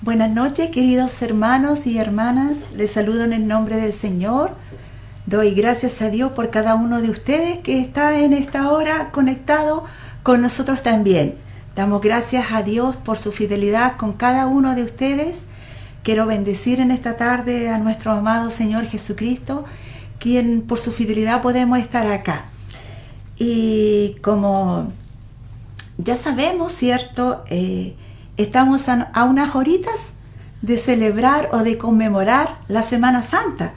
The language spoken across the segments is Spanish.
Buenas noches, queridos hermanos y hermanas. Les saludo en el nombre del Señor. Doy gracias a Dios por cada uno de ustedes que está en esta hora conectado con nosotros también. Damos gracias a Dios por su fidelidad con cada uno de ustedes. Quiero bendecir en esta tarde a nuestro amado Señor Jesucristo, quien por su fidelidad podemos estar acá. Y como ya sabemos, ¿cierto? Estamos a unas horitas de celebrar o de conmemorar la Semana Santa,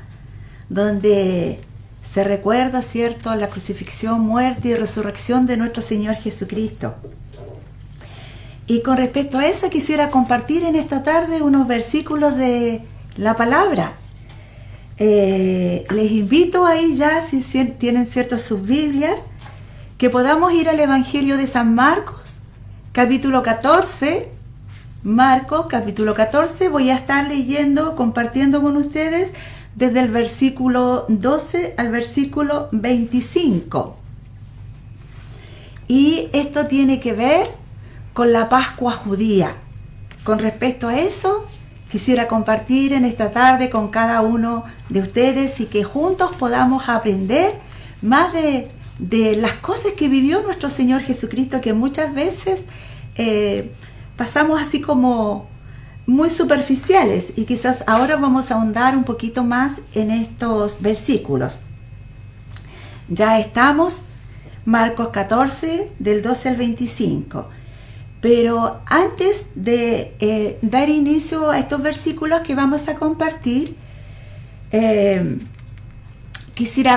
donde se recuerda, ¿cierto?, la crucifixión, muerte y resurrección de nuestro Señor Jesucristo. Y con respecto a eso quisiera compartir en esta tarde unos versículos de la palabra. Les invito ahí ya, si tienen cierto sus Biblias, que podamos ir al Evangelio de San Marcos, capítulo 14. Marcos, capítulo 14, voy a estar leyendo, compartiendo con ustedes desde el versículo 12 al versículo 25. Y esto tiene que ver con la Pascua judía. Con respecto a eso, quisiera compartir en esta tarde con cada uno de ustedes y que juntos podamos aprender más de las cosas que vivió nuestro Señor Jesucristo, que muchas veces pasamos así como muy superficiales, y quizás ahora vamos a ahondar un poquito más en estos versículos. Ya estamos, Marcos 14, del 12 al 25. Pero antes de dar inicio a estos versículos que vamos a compartir, quisiera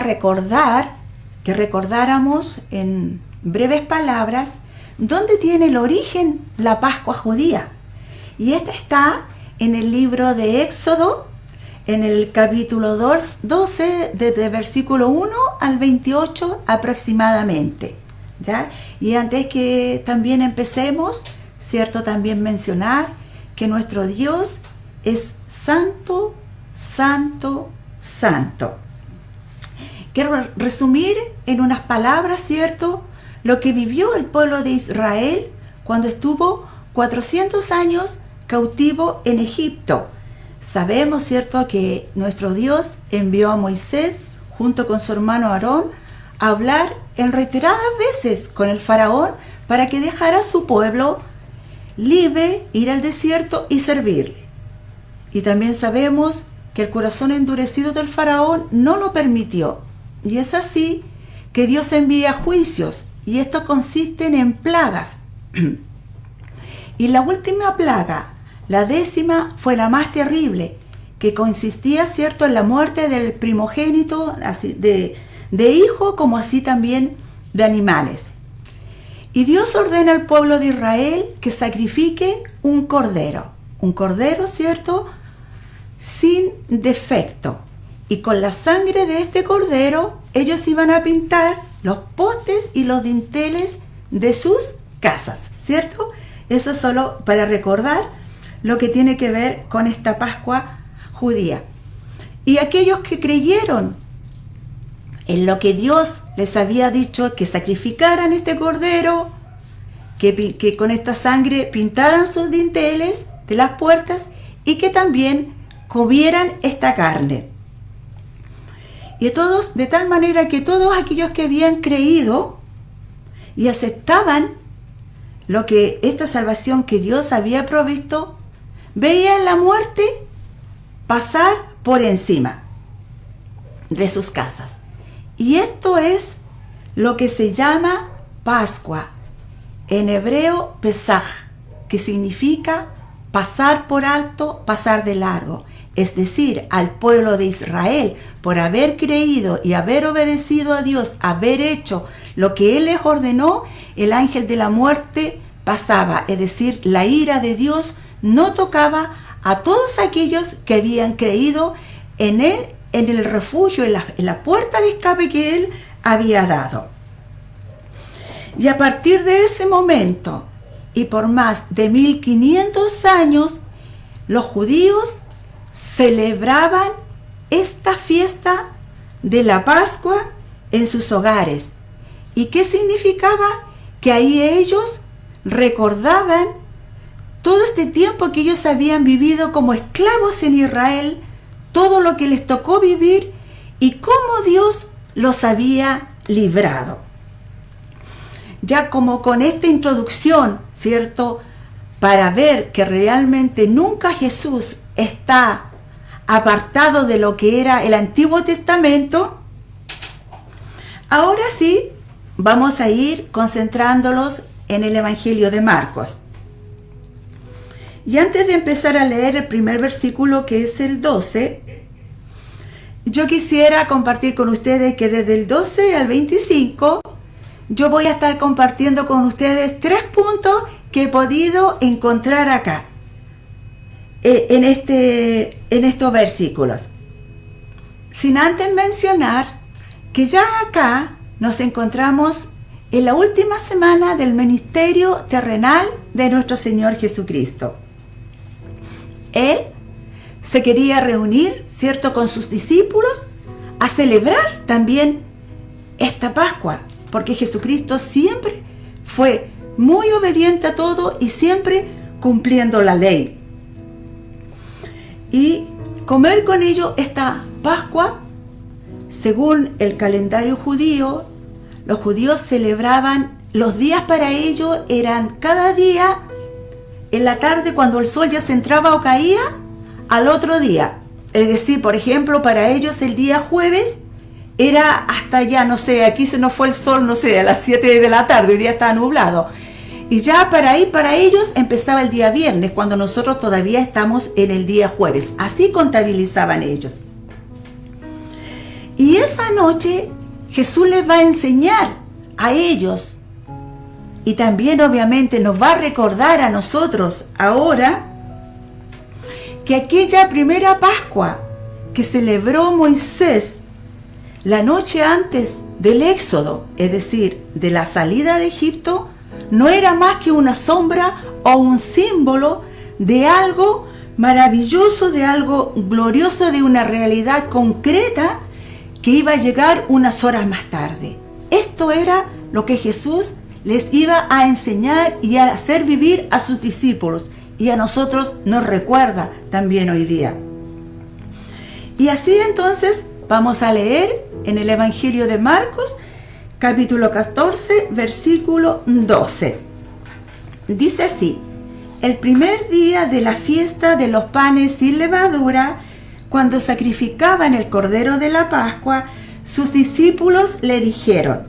que recordáramos en breves palabras dónde tiene el origen la Pascua judía. Y esta está en el libro de Éxodo, en el capítulo 12, desde versículo 1 al 28 aproximadamente, ¿ya? Y antes que también empecemos, ¿cierto?, también mencionar que nuestro Dios es santo, santo, santo. Quiero resumir en unas palabras, ¿cierto?, lo que vivió el pueblo de Israel cuando estuvo 400 años cautivo en Egipto. Sabemos, ¿cierto?, que nuestro Dios envió a Moisés junto con su hermano Aarón a hablar en reiteradas veces con el faraón para que dejara a su pueblo libre, ir al desierto y servirle. Y también sabemos que el corazón endurecido del faraón no lo permitió. Y es así que Dios envía juicios, y estos consisten en plagas. Y la última plaga, la 10ª, fue la más terrible, que consistía, ¿cierto?, en la muerte del primogénito, así de hijo como así también de animales. Y Dios ordena al pueblo de Israel que sacrifique un cordero, ¿cierto?, sin defecto. Y con la sangre de este cordero ellos iban a pintar los postes y los dinteles de sus casas, ¿cierto? Eso es solo para recordar lo que tiene que ver con esta Pascua judía. Y aquellos que creyeron en lo que Dios les había dicho, que sacrificaran este cordero, que con esta sangre pintaran sus dinteles de las puertas y que también comieran esta carne. Y todos, de tal manera que todos aquellos que habían creído y aceptaban lo que esta salvación que Dios había provisto, veían la muerte pasar por encima de sus casas. Y esto es lo que se llama Pascua, en hebreo Pesaj, que significa pasar por alto, pasar de largo. Es decir, al pueblo de Israel, por haber creído y haber obedecido a Dios, haber hecho lo que Él les ordenó, el ángel de la muerte pasaba. Es decir, la ira de Dios no tocaba a todos aquellos que habían creído en Él, en el refugio, en la puerta de escape que Él había dado. Y a partir de ese momento, y por más de 1500 años, los judíos celebraban esta fiesta de la Pascua en sus hogares. ¿Y qué significaba? Que ahí ellos recordaban todo este tiempo que ellos habían vivido como esclavos en Israel, todo lo que les tocó vivir y cómo Dios los había librado. Ya como con esta introducción, ¿cierto?, para ver que realmente nunca Jesús está apartado de lo que era el Antiguo Testamento, ahora sí vamos a ir concentrándolos en el Evangelio de Marcos. Y antes de empezar a leer el primer versículo, que es el 12, yo quisiera compartir con ustedes que desde el 12 al 25 yo voy a estar compartiendo con ustedes 3 puntos que he podido encontrar acá, en estos versículos. Sin antes mencionar que ya acá nos encontramos en la última semana del ministerio terrenal de nuestro Señor Jesucristo. Él se quería reunir, ¿cierto?, con sus discípulos a celebrar también esta Pascua, porque Jesucristo siempre fue muy obediente a todo y siempre cumpliendo la ley. Y comer con ellos esta Pascua, según el calendario judío, los judíos celebraban, los días para ellos eran cada día en la tarde, cuando el sol ya se entraba o caía, al otro día. Es decir, por ejemplo, para ellos el día jueves era hasta ya, no sé, aquí se nos fue el sol, no sé, a las 7 de la tarde, hoy día estaba nublado. Y ya para ellos empezaba el día viernes, cuando nosotros todavía estamos en el día jueves. Así contabilizaban ellos. Y esa noche Jesús les va a enseñar a ellos, y también obviamente nos va a recordar a nosotros ahora, que aquella primera Pascua que celebró Moisés la noche antes del Éxodo, es decir, de la salida de Egipto, no era más que una sombra o un símbolo de algo maravilloso, de algo glorioso, de una realidad concreta que iba a llegar unas horas más tarde. Esto era lo que Jesús les iba a enseñar y a hacer vivir a sus discípulos, y a nosotros nos recuerda también hoy día. Y así entonces vamos a leer en el Evangelio de Marcos, capítulo 14, versículo 12. Dice así: el primer día de la fiesta de los panes sin levadura, cuando sacrificaban el cordero de la Pascua, sus discípulos le dijeron: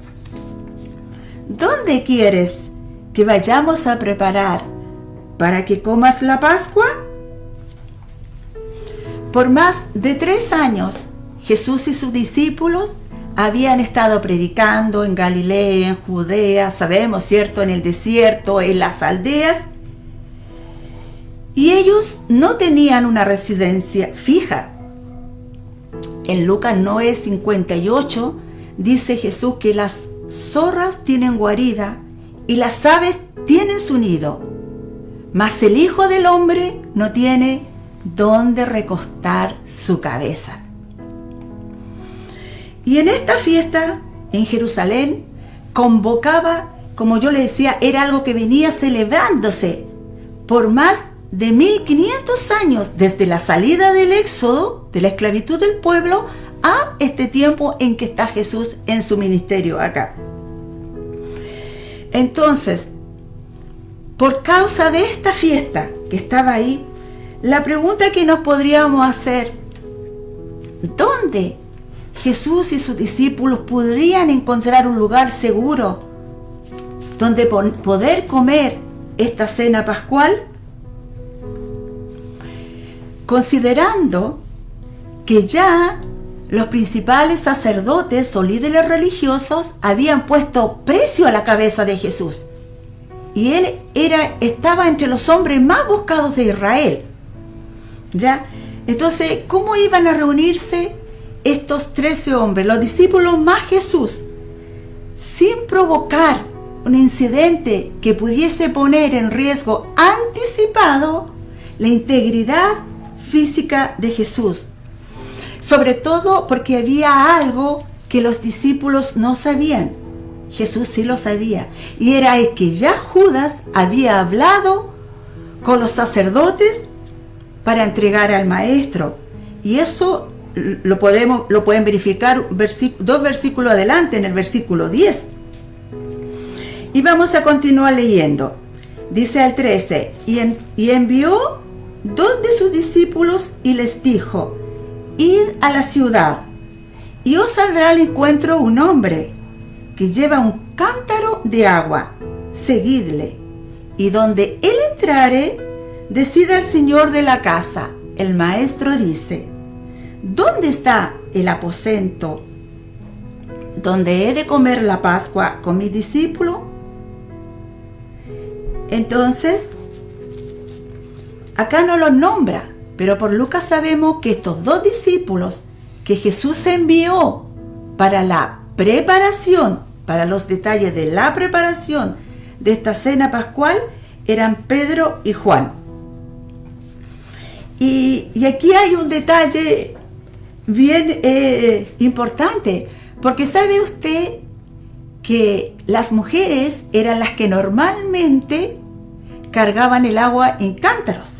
¿dónde quieres que vayamos a preparar para que comas la Pascua? Por más de 3 años, Jesús y sus discípulos habían estado predicando en Galilea, en Judea, sabemos, ¿cierto?, en el desierto, en las aldeas, y ellos no tenían una residencia fija. En Lucas 9:58 dice Jesús que las zorras tienen guarida y las aves tienen su nido, mas el Hijo del Hombre no tiene dónde recostar su cabeza. Y en esta fiesta en Jerusalén convocaba, como yo le decía, era algo que venía celebrándose por más de 1500 años, desde la salida del Éxodo, de la esclavitud del pueblo, a este tiempo en que está Jesús en su ministerio acá. Entonces, por causa de esta fiesta que estaba ahí, la pregunta que nos podríamos hacer: ¿dónde Jesús y sus discípulos podrían encontrar un lugar seguro donde poder comer esta cena pascual? Considerando que ya los principales sacerdotes o líderes religiosos habían puesto precio a la cabeza de Jesús, y él estaba entre los hombres más buscados de Israel, ¿ya? Entonces, ¿cómo iban a reunirse estos 13 hombres, los discípulos más Jesús, sin provocar un incidente que pudiese poner en riesgo anticipado la integridad física de Jesús? Sobre todo porque había algo que los discípulos no sabían. Jesús sí lo sabía, y era que ya Judas había hablado con los sacerdotes para entregar al maestro. Y eso lo pueden verificar dos versículos adelante, en el versículo 10. Y vamos a continuar leyendo. Dice al 13, y envió 2 de sus discípulos y les dijo: id a la ciudad, y os saldrá al encuentro un hombre que lleva un cántaro de agua. Seguidle, y donde él entrare, decid al señor de la casa: el maestro dice, ¿dónde está el aposento donde he de comer la Pascua con mis discípulos? Entonces, acá no los nombra, pero por Lucas sabemos que estos 2 discípulos que Jesús envió para la preparación, para los detalles de la preparación de esta cena pascual, eran Pedro y Juan. Y aquí hay un detalle bien importante, porque sabe usted que las mujeres eran las que normalmente cargaban el agua en cántaros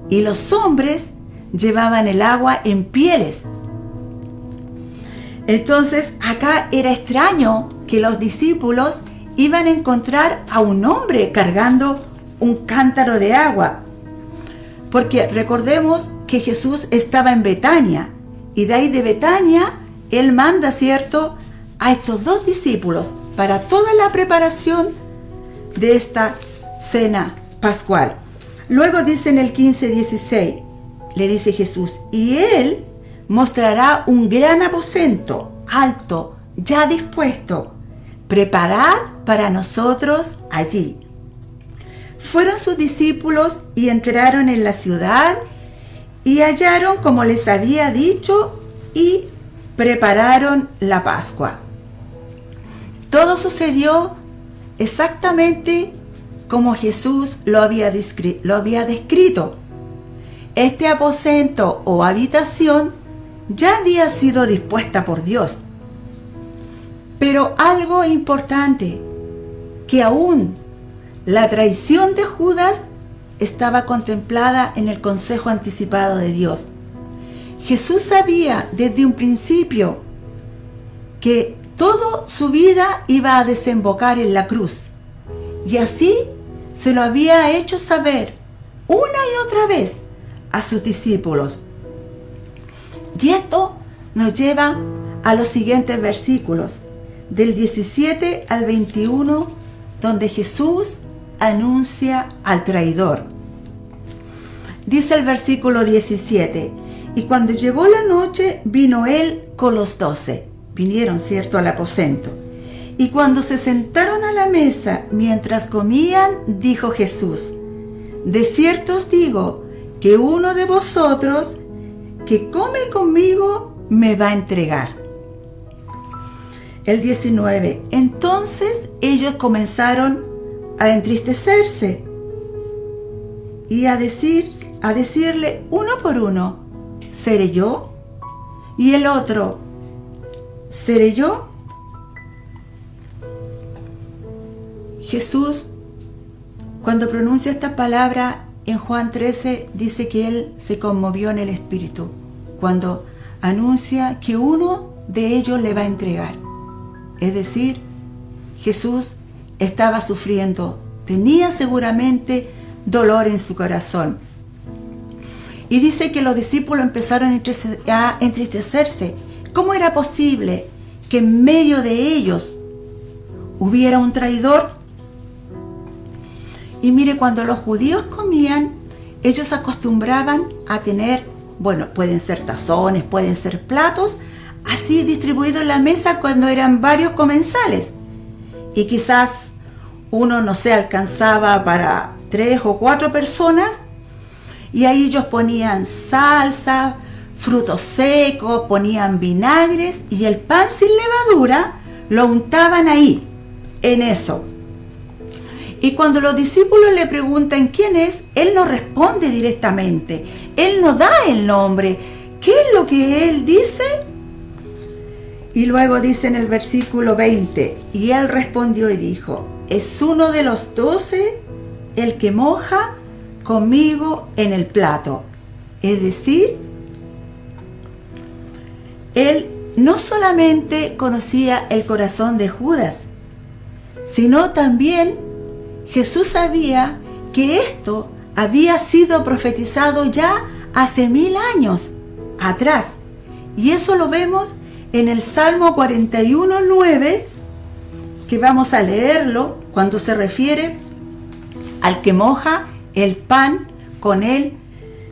y los hombres llevaban el agua en pieles. Entonces acá era extraño que los discípulos iban a encontrar a un hombre cargando un cántaro de agua, porque recordemos que Jesús estaba en Betania, y de ahí de Betania él manda, ¿cierto?, a estos 2 discípulos para toda la preparación de esta cena pascual. Luego dice en el 15:16, le dice Jesús: y él mostrará un gran aposento, alto, ya dispuesto, preparad para nosotros allí. Fueron sus discípulos y entraron en la ciudad y hallaron como les había dicho y prepararon la Pascua. Todo sucedió exactamente como Jesús lo había descrito. Este aposento o habitación ya había sido dispuesta por Dios. Pero algo importante, que aún la traición de Judas estaba contemplada en el consejo anticipado de Dios. Jesús sabía desde un principio que toda su vida iba a desembocar en la cruz, y así se lo había hecho saber una y otra vez a sus discípulos. Y esto nos lleva a los siguientes versículos, del 17 al 21, donde Jesús anuncia al traidor. Dice el versículo 17: y cuando llegó la noche, vino él con los 12. Vinieron, ¿cierto?, al aposento. Y cuando se sentaron a la mesa, mientras comían, dijo Jesús: de cierto os digo que uno de vosotros que come conmigo me va a entregar. El 19: entonces ellos comenzaron a entristecerse y a decirle uno por uno: ¿seré yo? Y el otro: ¿seré yo? Jesús, cuando pronuncia esta palabra en Juan 13, dice que él se conmovió en el espíritu cuando anuncia que uno de ellos le va a entregar. Es decir, Jesús estaba sufriendo, tenía seguramente dolor en su corazón. Y dice que los discípulos empezaron a entristecerse. ¿Cómo era posible que en medio de ellos hubiera un traidor? Y mire, cuando los judíos comían, ellos acostumbraban a tener, pueden ser tazones, pueden ser platos, así distribuidos en la mesa cuando eran varios comensales. Y quizás uno no se alcanzaba para 3 o 4 personas, y ahí ellos ponían salsa, frutos secos, ponían vinagres, y el pan sin levadura lo untaban ahí, en eso. Y cuando los discípulos le preguntan quién es, él no responde directamente, él no da el nombre. ¿Qué es lo que él dice? Y luego dice en el versículo 20, y él respondió y dijo: es uno de los 12 el que moja conmigo en el plato. Es decir, él no solamente conocía el corazón de Judas, sino también Jesús sabía que esto había sido profetizado ya hace 1000 años atrás. Y eso lo vemos en el Salmo 41:9, que vamos a leerlo cuando se refiere al que moja el pan con él.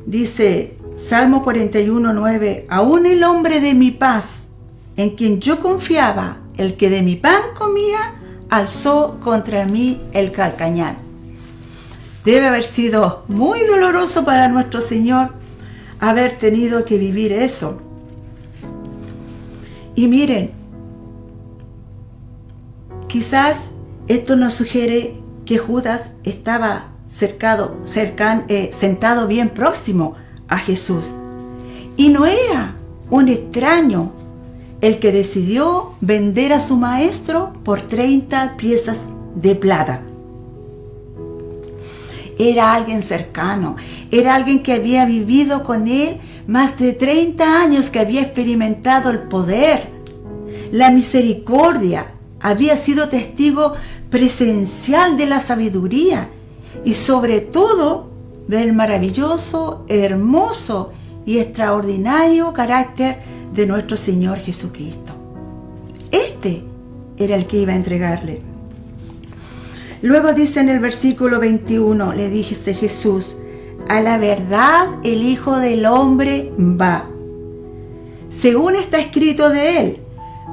Dice Salmo 41:9: aún el hombre de mi paz, en quien yo confiaba, el que de mi pan comía, alzó contra mí el calcañar. Debe haber sido muy doloroso para nuestro Señor haber tenido que vivir eso. Y miren, quizás esto nos sugiere que Judas estaba sentado bien próximo a Jesús. Y no era un extraño el que decidió vender a su maestro por 30 piezas de plata. Era alguien cercano, era alguien que había vivido con él más de 30 años, que había experimentado el poder, la misericordia, había sido testigo presencial de la sabiduría y sobre todo del maravilloso, hermoso y extraordinario carácter de nuestro Señor Jesucristo. Este era el que iba a entregarle. Luego dice en el versículo 21, le dice Jesús: a la verdad el Hijo del Hombre va, según está escrito de él,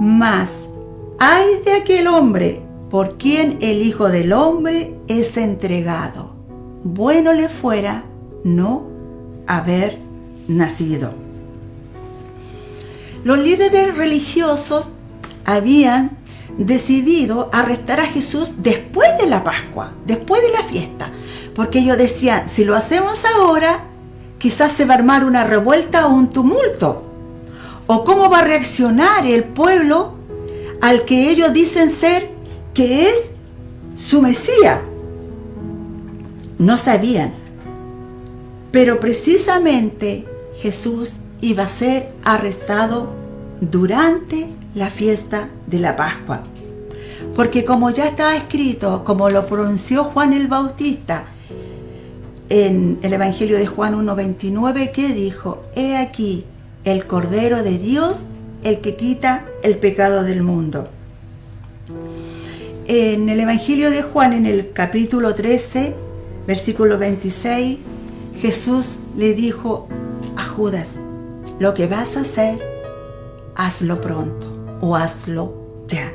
mas ay de aquel hombre por quien el Hijo del Hombre es entregado. Bueno le fuera no haber nacido. Los líderes religiosos habían decidido arrestar a Jesús después de la Pascua, después de la fiesta, porque ellos decían: si lo hacemos ahora, quizás se va a armar una revuelta o un tumulto, o cómo va a reaccionar el pueblo al que ellos dicen ser que es su Mesías. No sabían, pero precisamente Jesús iba a ser arrestado durante la fiesta de la Pascua, porque como ya está escrito, como lo pronunció Juan el Bautista en el Evangelio de Juan 1:29, que dijo: he aquí el Cordero de Dios, el que quita el pecado del mundo. En el Evangelio de Juan, en el capítulo 13, versículo 26, Jesús le dijo a Judas: lo que vas a hacer, hazlo pronto o hazlo ya.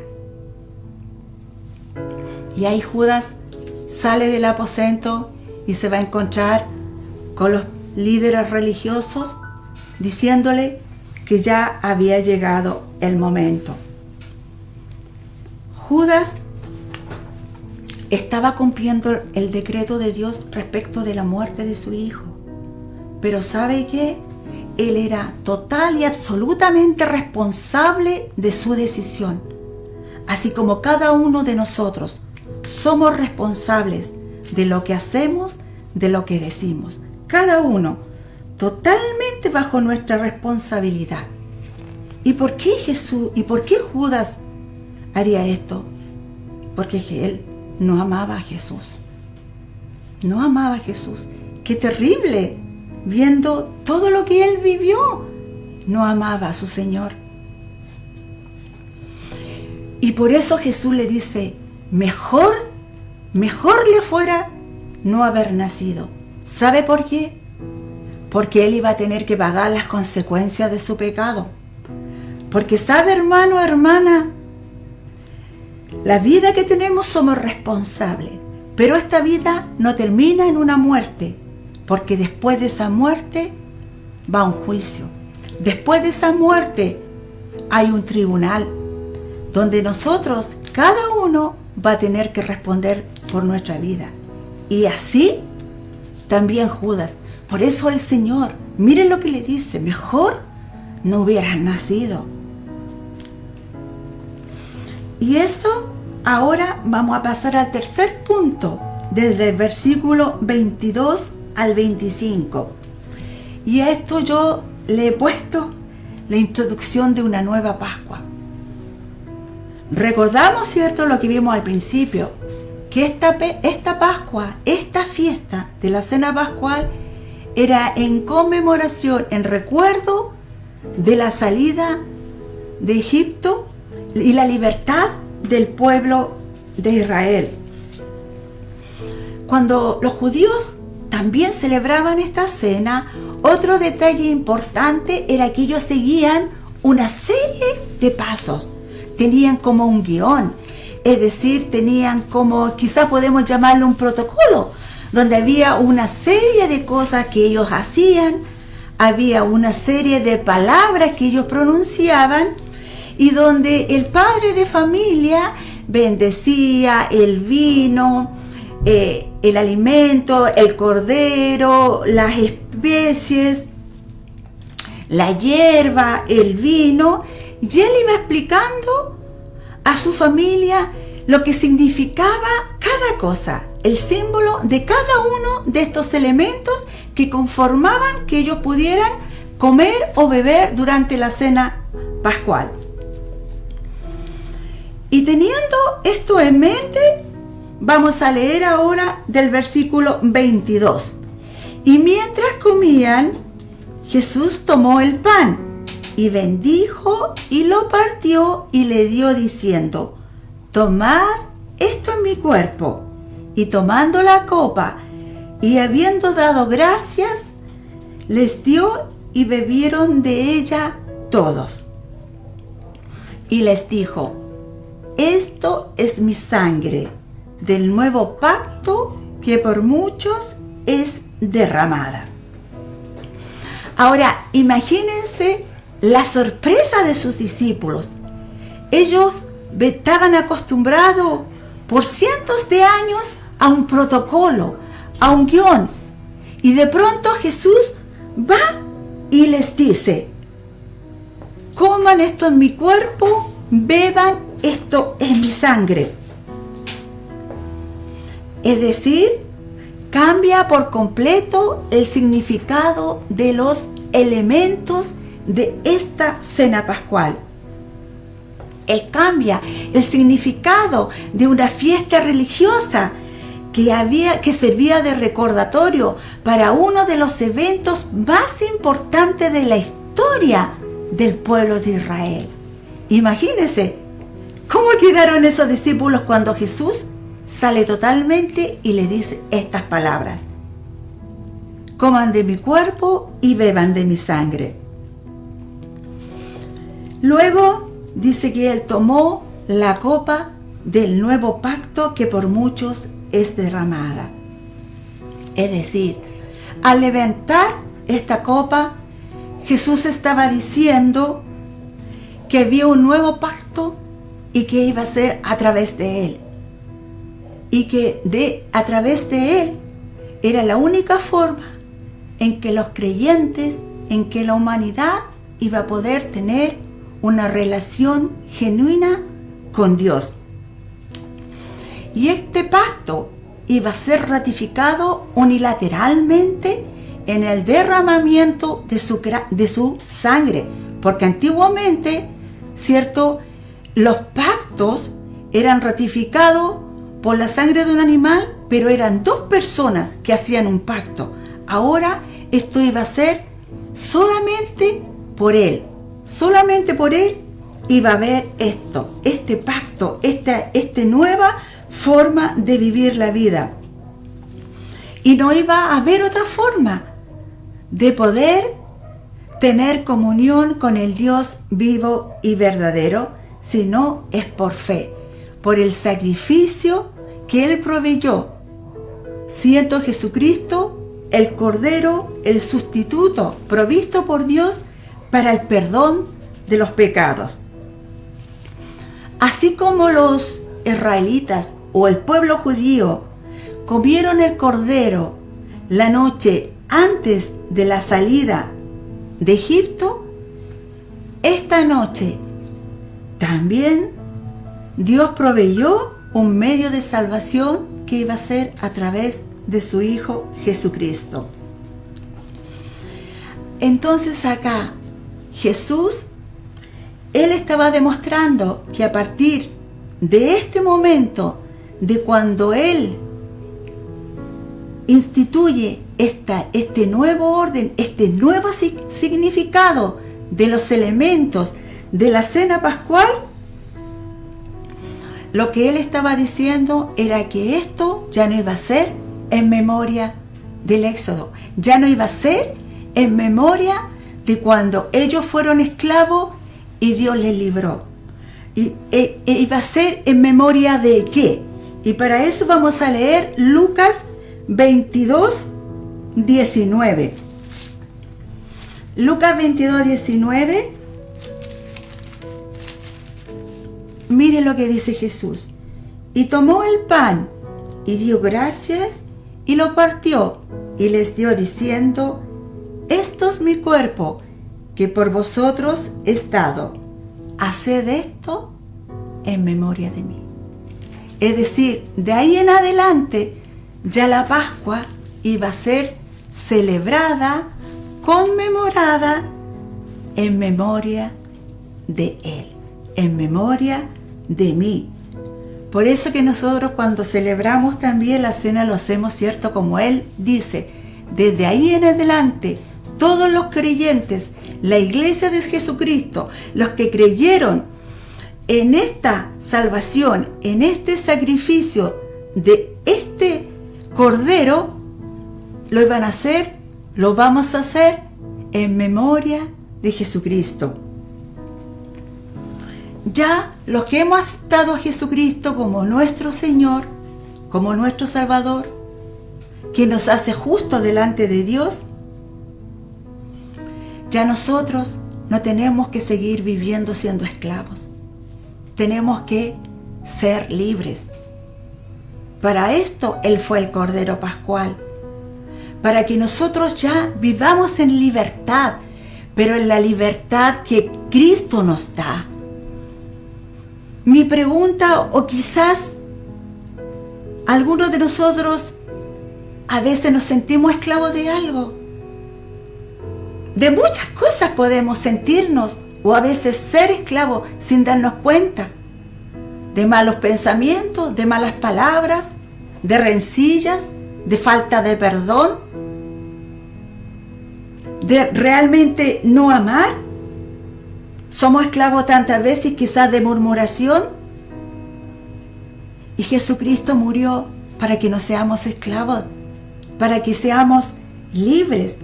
Y ahí Judas sale del aposento y se va a encontrar con los líderes religiosos diciéndole que ya había llegado el momento. Judas estaba cumpliendo el decreto de Dios respecto de la muerte de su hijo. Pero ¿sabe qué? Él era total y absolutamente responsable de su decisión. Así como cada uno de nosotros somos responsables de lo que hacemos, de lo que decimos. Cada uno totalmente bajo nuestra responsabilidad. ¿Y por qué Jesús y por qué Judas haría esto? Porque él no amaba a Jesús. No amaba a Jesús. ¡Qué terrible! Viendo todo lo que él vivió, no amaba a su Señor. Y por eso Jesús le dice: mejor le fuera no haber nacido. ¿Sabe por qué? Porque él iba a tener que pagar las consecuencias de su pecado. Porque sabe, hermano, hermana, la vida que tenemos somos responsables, pero esta vida no termina en una muerte, porque después de esa muerte va un juicio. Después de esa muerte hay un tribunal donde nosotros, cada uno, va a tener que responder por nuestra vida. Y así también Judas. Por eso el Señor, miren lo que le dice: mejor no hubieras nacido. Y esto, ahora vamos a pasar al tercer punto, desde el versículo 22 al 25. Y a esto yo le he puesto la introducción de una nueva Pascua. Recordamos, ¿cierto?, lo que vimos al principio, que esta Pascua, esta fiesta de la cena pascual, era en conmemoración, en recuerdo de la salida de Egipto y la libertad del pueblo de Israel. Cuando los judíos también celebraban esta cena, otro detalle importante era que ellos seguían una serie de pasos. Tenían como un guión, es decir, tenían como, quizás podemos llamarlo un protocolo, donde había una serie de cosas que ellos hacían, había una serie de palabras que ellos pronunciaban, y donde el padre de familia bendecía el vino, el alimento, el cordero, las especies, la hierba, el vino, y él iba explicando a su familia lo que significaba cada cosa, el símbolo de cada uno de estos elementos que conformaban que ellos pudieran comer o beber durante la cena pascual. Y teniendo esto en mente, vamos a leer ahora del versículo 22. Y mientras comían, Jesús tomó el pan y bendijo y lo partió y le dio diciendo: tomad, esto es mi cuerpo. Y tomando la copa y habiendo dado gracias, les dio y bebieron de ella todos. Y les dijo: esto es mi sangre del nuevo pacto que por muchos es derramada. Ahora, imagínense la sorpresa de sus discípulos. Ellos estaban acostumbrados por cientos de años a un protocolo, a un guión, y de pronto Jesús va y les dice: coman esto en mi cuerpo, beban esto en mi sangre. Es decir, cambia por completo el significado de los elementos de esta cena pascual. Él cambia el significado de una fiesta religiosa que servía de recordatorio para uno de los eventos más importantes de la historia del pueblo de Israel. Imagínense cómo quedaron esos discípulos cuando Jesús sale totalmente y le dice estas palabras: coman de mi cuerpo y beban de mi sangre. Luego dice que él tomó la copa del nuevo pacto que por muchos es derramada. Es decir, al levantar esta copa, Jesús estaba diciendo que había un nuevo pacto y que iba a ser a través de él. Y que a través de él era la única forma en que los creyentes, en que la humanidad iba a poder tener una relación genuina con Dios. Y este pacto iba a ser ratificado unilateralmente en el derramamiento de su sangre, porque antiguamente, ¿cierto?, los pactos eran ratificados por la sangre de un animal, pero eran dos personas que hacían un pacto. Ahora esto iba a ser solamente por él iba a haber este pacto, esta nueva forma de vivir la vida. Y no iba a haber otra forma de poder tener comunión con el Dios vivo y verdadero, sino es por fe, por el sacrificio que Él proveyó, siendo Jesucristo el Cordero, el sustituto provisto por Dios para el perdón de los pecados. Así como los israelitas o el pueblo judío comieron el cordero la noche antes de la salida de Egipto, esta noche también Dios proveyó un medio de salvación que iba a ser a través de su Hijo Jesucristo. Entonces acá Jesús, Él estaba demostrando que a partir de este momento, de cuando Él instituye este nuevo orden, este nuevo significado de los elementos de la cena pascual, lo que Él estaba diciendo era que esto ya no iba a ser en memoria del Éxodo, ya no iba a ser en memoria de cuando ellos fueron esclavos y Dios les libró. Y iba a ser en memoria de qué. Y para eso vamos a leer Lucas 22, 19. Lucas 22, 19. Mire lo que dice Jesús. Y tomó el pan y dio gracias y lo partió y les dio diciendo: esto es mi cuerpo, que por vosotros es dado. Haced esto en memoria de mí. Es decir, de ahí en adelante, ya la Pascua iba a ser celebrada, conmemorada, en memoria de Él, en memoria de mí. Por eso que nosotros cuando celebramos también la cena lo hacemos, ¿cierto? Como Él dice, desde ahí en adelante, todos los creyentes, la iglesia de Jesucristo, los que creyeron en esta salvación, en este sacrificio de este Cordero, lo iban a hacer, lo vamos a hacer en memoria de Jesucristo. Ya los que hemos aceptado a Jesucristo como nuestro Señor, como nuestro Salvador, que nos hace justos delante de Dios, ya nosotros no tenemos que seguir viviendo siendo esclavos. Tenemos que ser libres. Para esto Él fue el Cordero Pascual, para que nosotros ya vivamos en libertad, pero en la libertad que Cristo nos da. Mi pregunta, o quizás algunos de nosotros a veces nos sentimos esclavos de algo. De muchas cosas podemos sentirnos o a veces ser esclavos sin darnos cuenta. De malos pensamientos, de malas palabras, de rencillas, de falta de perdón, de realmente no amar. Somos esclavos tantas veces quizás de murmuración. Y Jesucristo murió para que no seamos esclavos, para que seamos libres,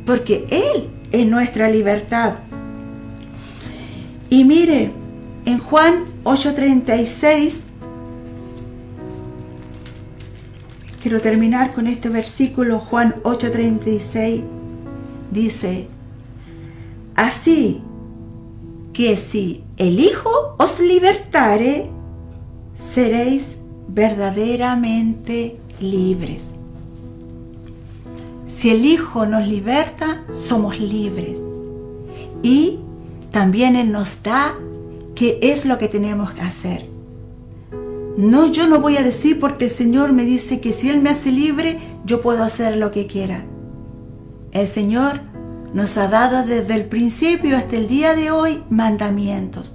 porque Él es nuestra libertad. Y mire, en Juan 8:36, quiero terminar con este versículo, Juan 8:36, dice: así que si el Hijo os libertare, seréis verdaderamente libres. Si el Hijo nos liberta, somos libres. Y también Él nos da qué es lo que tenemos que hacer. No, yo no voy a decir porque el Señor me dice que si Él me hace libre, yo puedo hacer lo que quiera. El Señor nos ha dado desde el principio hasta el día de hoy mandamientos.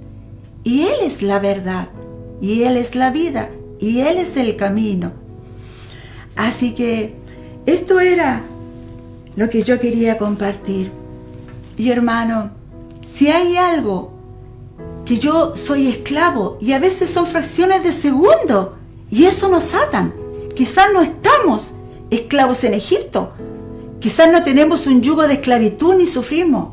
Y Él es la verdad, y Él es la vida, y Él es el camino. Así que esto era lo que yo quería compartir. Y hermano, si hay algo que yo soy esclavo, y a veces son fracciones de segundo, y eso nos atan. Quizás no estamos esclavos en Egipto, quizás no tenemos un yugo de esclavitud ni sufrimos,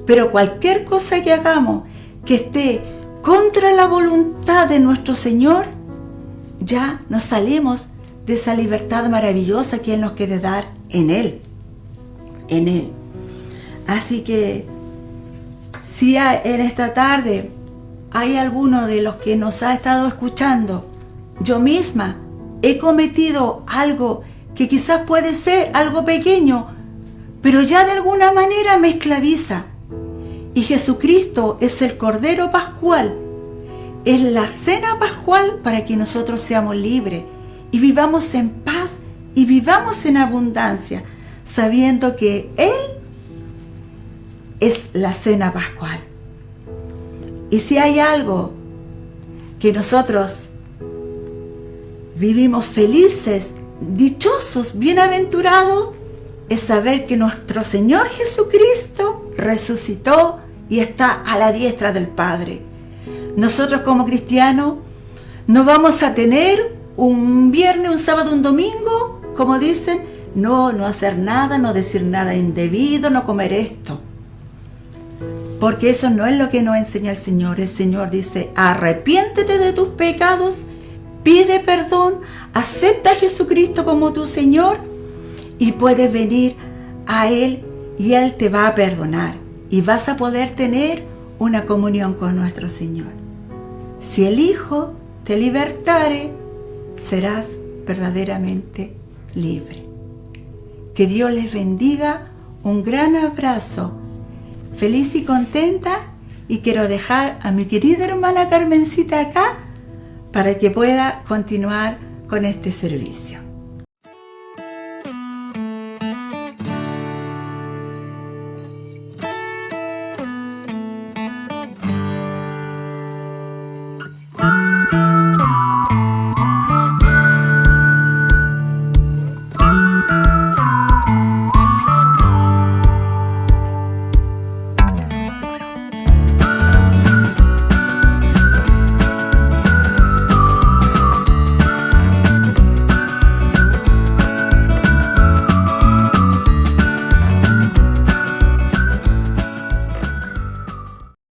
pero cualquier cosa que hagamos que esté contra la voluntad de nuestro Señor, ya nos salimos de esa libertad maravillosa que Él nos quiere dar en Él. En Él. Así que si en esta tarde hay alguno de los que nos ha estado escuchando, yo misma he cometido algo que quizás puede ser algo pequeño, pero ya de alguna manera me esclaviza. Y Jesucristo es el Cordero Pascual, es la cena pascual para que nosotros seamos libres y vivamos en paz y vivamos en abundancia, sabiendo que Él es la cena pascual. Y si hay algo que nosotros vivimos felices, dichosos, bienaventurados, es saber que nuestro Señor Jesucristo resucitó y está a la diestra del Padre. Nosotros como cristianos no vamos a tener un viernes, un sábado, un domingo, como dicen, no hacer nada, no decir nada indebido, no comer esto. Porque eso no es lo que nos enseña el Señor. El Señor dice, arrepiéntete de tus pecados, pide perdón, acepta a Jesucristo como tu Señor y puedes venir a Él y Él te va a perdonar y vas a poder tener una comunión con nuestro Señor. Si el Hijo te libertare, serás verdaderamente libre. Que Dios les bendiga, un gran abrazo, feliz y contenta, y quiero dejar a mi querida hermana Carmencita acá para que pueda continuar con este servicio.